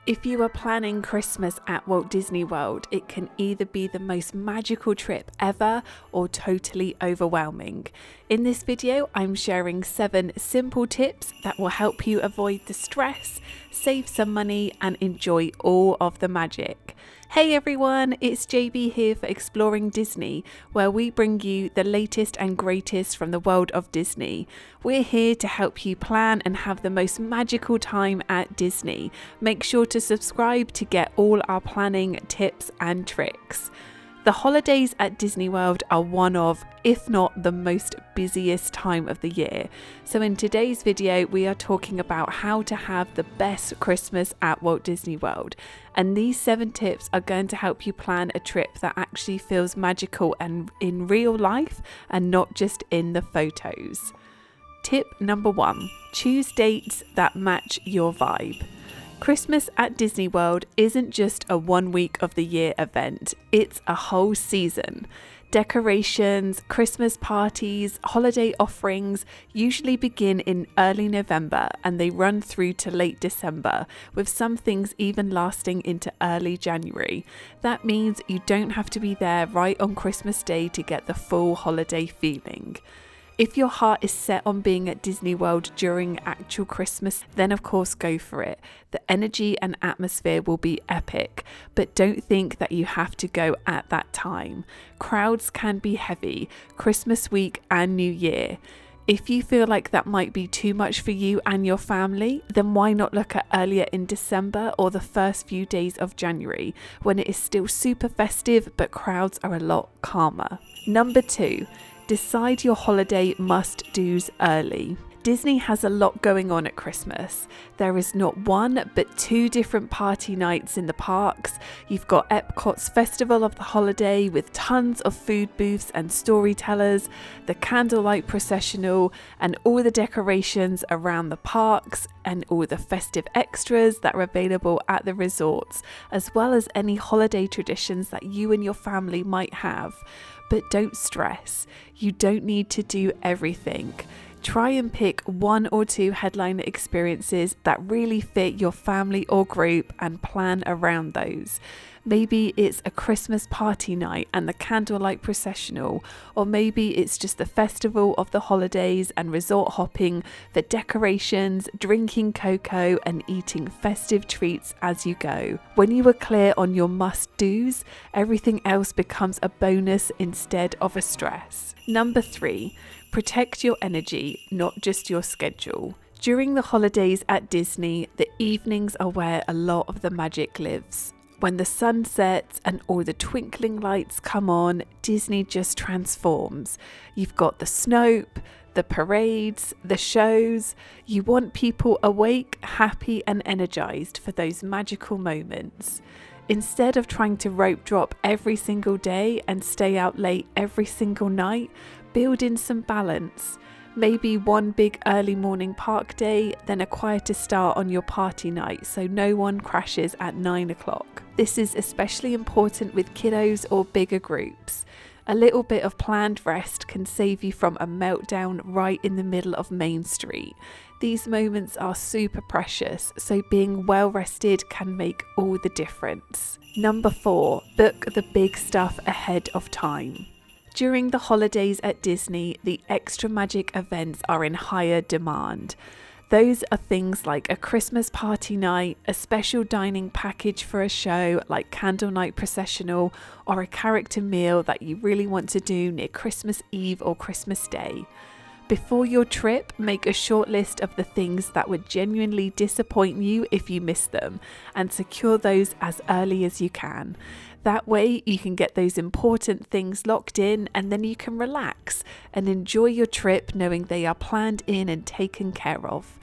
If you are planning Christmas at Walt Disney World, it can either be the most magical trip ever or totally overwhelming. In this video, I'm sharing 7 simple tips that will help you avoid the stress, save some money, and enjoy all of the magic. Hey everyone, it's JB here for Exploring Disney, where we bring you the latest and greatest from the world of Disney. We're here to help you plan and have the most magical time at Disney. Make sure to subscribe to get all our planning tips and tricks. The holidays at Disney World are one of, if not the most busiest time of the year. So in today's video, we are talking about how to have the best Christmas at Walt Disney World. And these 7 tips are going to help you plan a trip that actually feels magical and in real life and not just in the photos. Tip number 1, choose dates that match your vibe. Christmas at Disney World isn't just a 1 week of the year event, it's a whole season. Decorations, Christmas parties, holiday offerings usually begin in early November and they run through to late December, with some things even lasting into early January. That means you don't have to be there right on Christmas Day to get the full holiday feeling. If your heart is set on being at Disney World during actual Christmas, then of course go for it. The energy and atmosphere will be epic, but don't think that you have to go at that time. Crowds can be heavy, Christmas week and New Year. If you feel like that might be too much for you and your family, then why not look at earlier in December or the first few days of January, when it is still super festive but crowds are a lot calmer. Number 2. Decide your holiday must-dos early. Disney has a lot going on at Christmas. There is not 1 but 2 different party nights in the parks. You've got EPCOT's Festival of the Holiday with tons of food booths and storytellers, the candlelight processional and all the decorations around the parks and all the festive extras that are available at the resorts, as well as any holiday traditions that you and your family might have. But don't stress, you don't need to do everything. Try and pick 1 or 2 headliner experiences that really fit your family or group and plan around those. Maybe it's a Christmas party night and the candlelight processional, or maybe it's just the festival of the holidays and resort hopping for decorations, drinking cocoa and eating festive treats as you go. When you are clear on your must-dos, everything else becomes a bonus instead of a stress. Number 3, protect your energy, not just your schedule. During the holidays at Disney, the evenings are where a lot of the magic lives. When the sun sets and all the twinkling lights come on, Disney just transforms. You've got the Snope, the parades, the shows. You want people awake, happy and energized for those magical moments. Instead of trying to rope drop every single day and stay out late every single night, build in some balance. Maybe 1 big early morning park day, then a quieter start on your party night so no one crashes at 9 o'clock. This is especially important with kiddos or bigger groups. A little bit of planned rest can save you from a meltdown right in the middle of Main Street. These moments are super precious, so being well rested can make all the difference. Number 4, book the big stuff ahead of time. During the holidays at Disney, the extra magic events are in higher demand. Those are things like a Christmas party night, a special dining package for a show like candlelight processional, or a character meal that you really want to do near Christmas Eve or Christmas Day. Before your trip, make a short list of the things that would genuinely disappoint you if you miss them, and secure those as early as you can. That way you can get those important things locked in and then you can relax and enjoy your trip knowing they are planned in and taken care of.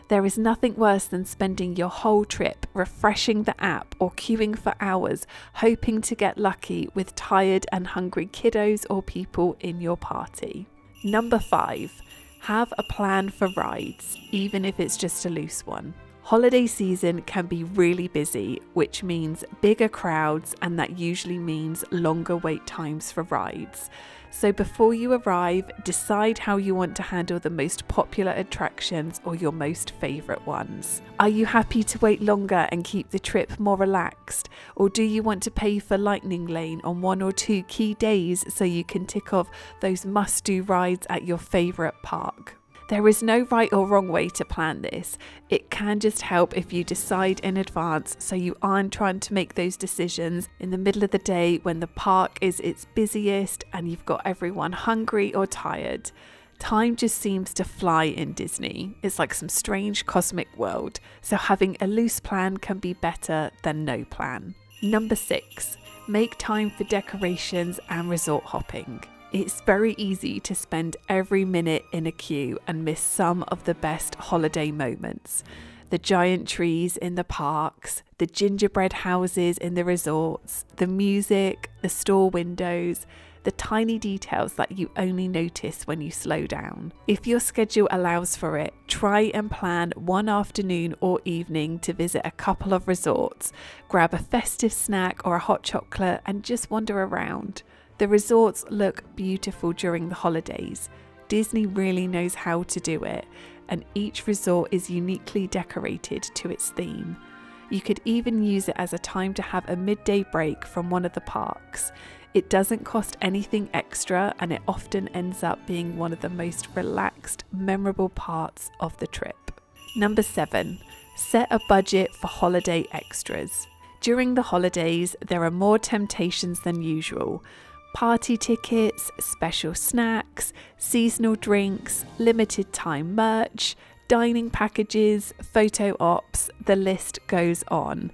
There is nothing worse than spending your whole trip refreshing the app or queuing for hours, hoping to get lucky with tired and hungry kiddos or people in your party. Number 5, have a plan for rides, even if it's just a loose one. Holiday season can be really busy, which means bigger crowds, and that usually means longer wait times for rides. So before you arrive, decide how you want to handle the most popular attractions or your most favourite ones. Are you happy to wait longer and keep the trip more relaxed? Or do you want to pay for Lightning Lane on 1 or 2 key days so you can tick off those must-do rides at your favourite park? There is no right or wrong way to plan this. It can just help if you decide in advance so you aren't trying to make those decisions in the middle of the day when the park is its busiest and you've got everyone hungry or tired. Time just seems to fly in Disney. It's like some strange cosmic world, so having a loose plan can be better than no plan. Number 6, make time for decorations and resort hopping. It's very easy to spend every minute in a queue and miss some of the best holiday moments. The giant trees in the parks, the gingerbread houses in the resorts, the music, the store windows, the tiny details that you only notice when you slow down. If your schedule allows for it, try and plan one afternoon or evening to visit a couple of resorts, grab a festive snack or a hot chocolate and just wander around. The resorts look beautiful during the holidays. Disney really knows how to do it, and each resort is uniquely decorated to its theme. You could even use it as a time to have a midday break from one of the parks. It doesn't cost anything extra, and it often ends up being one of the most relaxed, memorable parts of the trip. Number 7, set a budget for holiday extras. During the holidays, there are more temptations than usual. Party tickets, special snacks, seasonal drinks, limited time merch, dining packages, photo ops, the list goes on.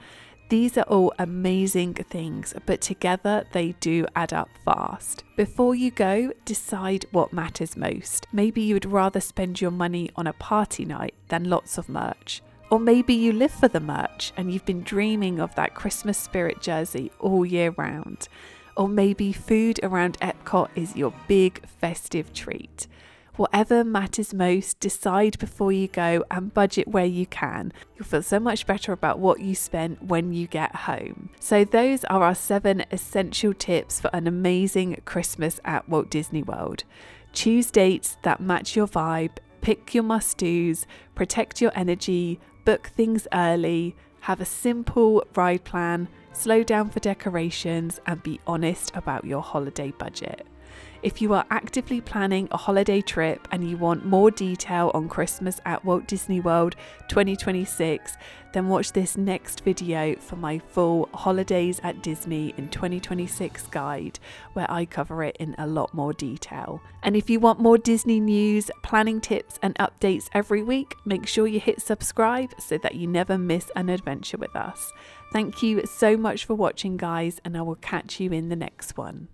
These are all amazing things, but together they do add up fast. Before you go, decide what matters most. Maybe you would rather spend your money on a party night than lots of merch. Or maybe you live for the merch and you've been dreaming of that Christmas spirit jersey all year round. Or maybe food around EPCOT is your big festive treat. Whatever matters most, decide before you go and budget where you can. You'll feel so much better about what you spent when you get home. So those are our 7 essential tips for an amazing Christmas at Walt Disney World. Choose dates that match your vibe, pick your must-dos, protect your energy, book things early, have a simple ride plan, slow down for decorations, and be honest about your holiday budget. If you are actively planning a holiday trip and you want more detail on Christmas at Walt Disney World 2026, then watch this next video for my full Holidays at Disney in 2026 guide, where I cover it in a lot more detail. And if you want more Disney news, planning tips and updates every week, make sure you hit subscribe so that you never miss an adventure with us. Thank you so much for watching, guys, and I will catch you in the next one.